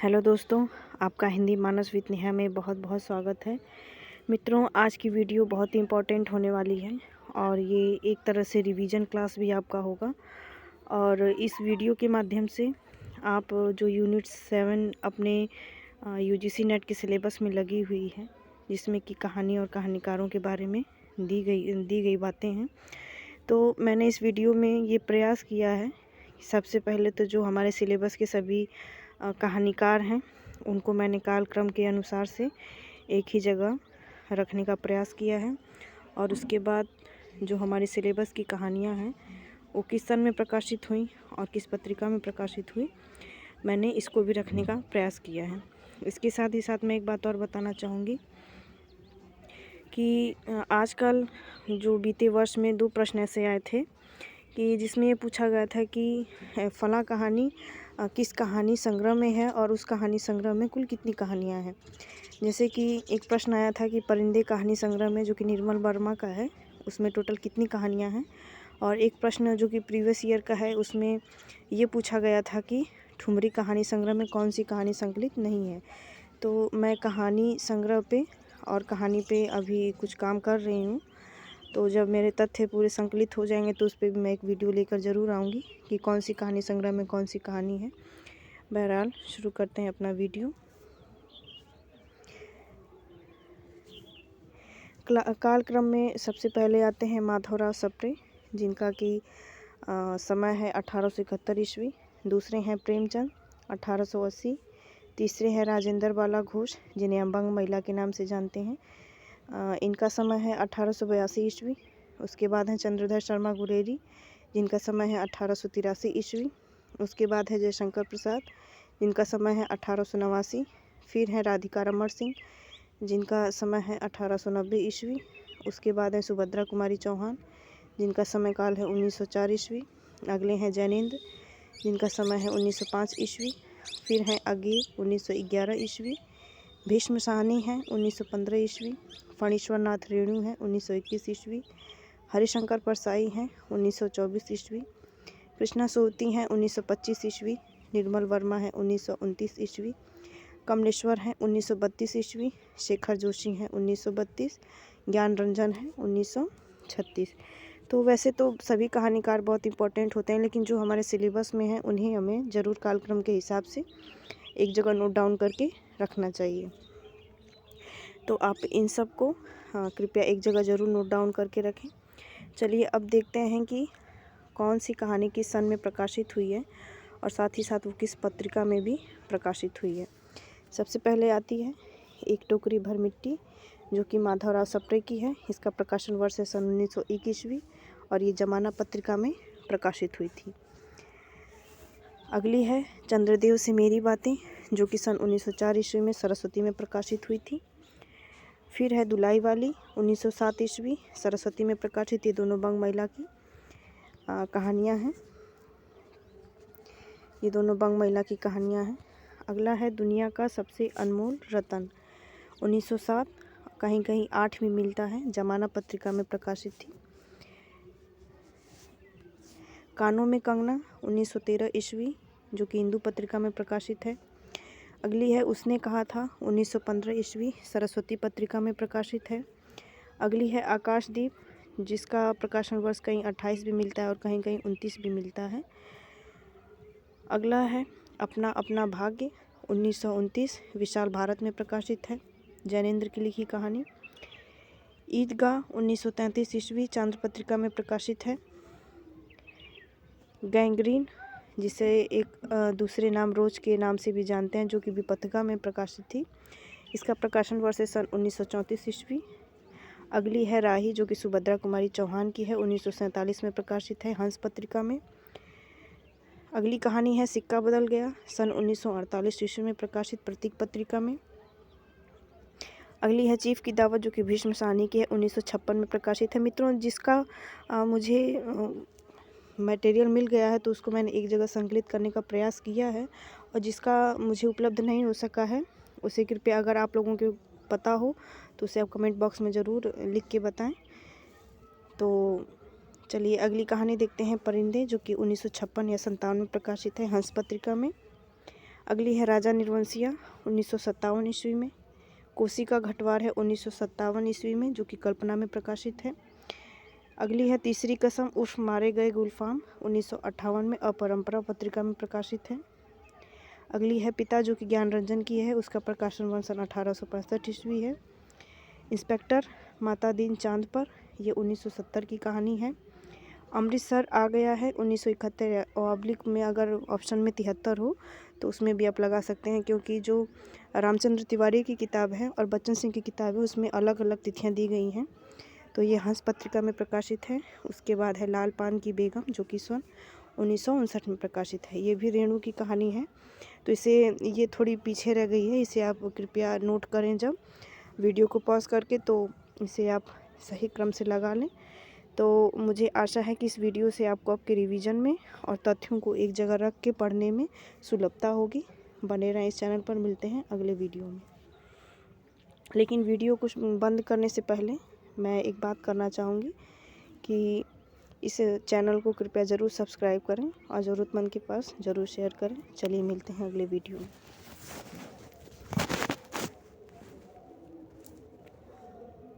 Hello दोस्तों, आपका हिंदी मानस with Neha में बहुत बहुत स्वागत है। मित्रों, आज की वीडियो बहुत ही इम्पोर्टेंट होने वाली है और ये एक तरह से रिवीजन क्लास भी आपका होगा। और इस वीडियो के माध्यम से आप जो यूनिट 7 अपने यूजीसी नेट के सिलेबस में लगी हुई है, जिसमें कि कहानी और कहानीकारों के बारे में दी गई बातें हैं, तो मैंने इस वीडियो में ये प्रयास किया है कि सबसे पहले तो जो हमारे सिलेबस के सभी कहानीकार हैं उनको मैंने कालक्रम के अनुसार से एक ही जगह रखने का प्रयास किया है। और उसके बाद जो हमारे सिलेबस की कहानियां हैं वो किस सन में प्रकाशित हुई और किस पत्रिका में प्रकाशित हुई, मैंने इसको भी रखने का प्रयास किया है। इसके साथ ही साथ मैं एक बात और बताना चाहूँगी कि आजकल जो बीते वर्ष में 2 प्रश्न ऐसे आए थे कि जिसमें ये पूछा गया था कि फलां कहानी किस कहानी संग्रह में है और उस कहानी संग्रह में कुल कितनी कहानियाँ हैं। जैसे कि एक प्रश्न आया था कि परिंदे कहानी संग्रह में, जो कि निर्मल वर्मा का है, उसमें टोटल कितनी कहानियाँ हैं। और एक प्रश्न जो कि प्रीवियस ईयर का है, उसमें ये पूछा गया था कि ठुमरी कहानी संग्रह में कौन सी कहानी संकलित नहीं है। तो मैं कहानी संग्रह पे और कहानी पे अभी कुछ काम कर रही हूँ, तो जब मेरे तथ्य पूरे संकलित हो जाएंगे तो उस पर भी मैं एक वीडियो लेकर ज़रूर आऊँगी कि कौन सी कहानी संग्रह में कौन सी कहानी है। बहरहाल शुरू करते हैं अपना वीडियो। कालक्रम में सबसे पहले आते हैं माधवराव सप्रे, जिनका कि समय है 1871 ईस्वी। दूसरे हैं प्रेमचंद 1880। तीसरे हैं राजेंद्र बाला घोष, जिन्हें हम बंग महिला के नाम से जानते हैं। इनका समय है 1882 ईस्वी। उसके बाद हैं चंद्रधर शर्मा गुरेरी, जिनका समय है 1883 ईस्वी। उसके बाद है जयशंकर प्रसाद, जिनका समय है 1889। फिर हैं राधिका रमण सिंह, जिनका समय है 1890 ईस्वी। उसके बाद है सुभद्रा कुमारी चौहान, जिनका समय काल है 1904 ईस्वी। अगले हैं जैनेन्द्र, जिनका समय है 1905 ईस्वी। फिर हैं अगेय 1911 ईस्वी। भीष्म साहनी हैं 1915 ईस्वी। फणीश्वर नाथ रेणु हैं 1921 ईस्वी। हरिशंकर परसाई हैं 1924 ईस्वी। कृष्णा सोवती हैं 1925 ईस्वी। निर्मल वर्मा है 1929 ईस्वी। कमलेश्वर हैं 1932 ईस्वी। शेखर जोशी हैं 1932। ज्ञान रंजन हैं 1936। तो वैसे तो सभी कहानीकार बहुत इंपॉर्टेंट होते हैं, लेकिन जो हमारे सिलेबस में हैं उन्हें हमें ज़रूर कालक्रम के हिसाब से एक जगह नोट डाउन करके रखना चाहिए। तो आप इन सब को कृपया एक जगह ज़रूर नोट डाउन करके रखें। चलिए अब देखते हैं कि कौन सी कहानी किस सन में प्रकाशित हुई है और साथ ही साथ वो किस पत्रिका में भी प्रकाशित हुई है। सबसे पहले आती है एक टोकरी भर मिट्टी, जो कि माधवराव सप्रे की है। इसका प्रकाशन वर्ष है सन 1901 ईस्वी और ये जमाना पत्रिका में प्रकाशित हुई थी। अगली है चंद्रदेव से मेरी बातें, जो कि सन 1904 ईस्वी में सरस्वती में प्रकाशित हुई थी। फिर है दुलाई वाली 1907 ईस्वी, सरस्वती में प्रकाशित। ये दोनों बंग महिला की कहानियाँ हैं। ये दोनों बंग महिला की कहानियाँ हैं। अगला है दुनिया का सबसे अनमोल रतन 1907, कहीं कहीं 8 में मिलता है, जमाना पत्रिका में प्रकाशित थी। कानों में कंगना 1913 ईस्वी, जो कि हिंदू पत्रिका में प्रकाशित है। अगली है उसने कहा था 1915 ईस्वी, सरस्वती पत्रिका में प्रकाशित है। अगली है आकाशदीप, जिसका प्रकाशन वर्ष कहीं 28 भी मिलता है और कहीं कहीं 29 भी मिलता है। अगला है अपना अपना भाग्य 1929, विशाल भारत में प्रकाशित है, जैनेन्द्र की लिखी कहानी। ईदगाह 1933 ईस्वी, चांद्र पत्रिका में प्रकाशित है। गैंग्रीन, जिसे एक दूसरे नाम रोज के नाम से भी जानते हैं, जो कि विपत्तिका में प्रकाशित थी। इसका प्रकाशन वर्ष है सन 1934 ईस्वी। अगली है राही, जो कि सुभद्रा कुमारी चौहान की है, 1947 में प्रकाशित है, हंस पत्रिका में। अगली कहानी है सिक्का बदल गया, सन 1948 ईस्वी में प्रकाशित, प्रतीक पत्रिका में। अगली है चीफ की दावत, जो कि भीष्म साहनी की है, 1956 में प्रकाशित है। मित्रों, जिसका मुझे मटेरियल मिल गया है तो उसको मैंने एक जगह संकलित करने का प्रयास किया है, और जिसका मुझे उपलब्ध नहीं हो सका है उसे कृपया, अगर आप लोगों को पता हो तो उसे आप कमेंट बॉक्स में ज़रूर लिख के बताएं। तो चलिए अगली कहानी देखते हैं परिंदे, जो कि 1956 या 57 में प्रकाशित है, हंस पत्रिका में। अगली है राजा निर्वंशिया 1957 ईस्वी में। कोसी का घटवार है 1957 ईस्वी में, जो कि कल्पना में प्रकाशित है। अगली है तीसरी कसम उर्फ मारे गए गुलफाम 1958 में अपरंपरा पत्रिका में प्रकाशित है। अगली है पिता, जो कि ज्ञान रंजन की है, उसका प्रकाशन वर्ष सन 1865 ईस्वी है। इंस्पेक्टर माता दीन चांद पर, यह 1970 की कहानी है। अमृतसर आ गया है 1971 ऑब्लिक में, अगर ऑप्शन में 73 हो तो उसमें भी आप लगा सकते हैं, क्योंकि जो रामचंद्र तिवारी की किताब है और बच्चन सिंह की किताब है उसमें अलग अलग तिथियां दी गई हैं, तो ये हंस पत्रिका में प्रकाशित है। उसके बाद है लाल पान की बेगम, जो कि सन 1959 में प्रकाशित है। ये भी रेणु की कहानी है, तो इसे ये थोड़ी पीछे रह गई है, इसे आप कृपया नोट करें जब वीडियो को पॉज करके, तो इसे आप सही क्रम से लगा लें। तो मुझे आशा है कि इस वीडियो से आपको आपके रिवीजन में और तथ्यों को एक जगह रख के पढ़ने में सुलभता होगी। बने रहें इस चैनल पर, मिलते हैं अगले वीडियो में। लेकिन वीडियो कुछ बंद करने से पहले मैं एक बात करना चाहूँगी कि इस चैनल को कृपया ज़रूर सब्सक्राइब करें और ज़रूरतमंद के पास ज़रूर शेयर करें। चलिए मिलते हैं अगले वीडियो में।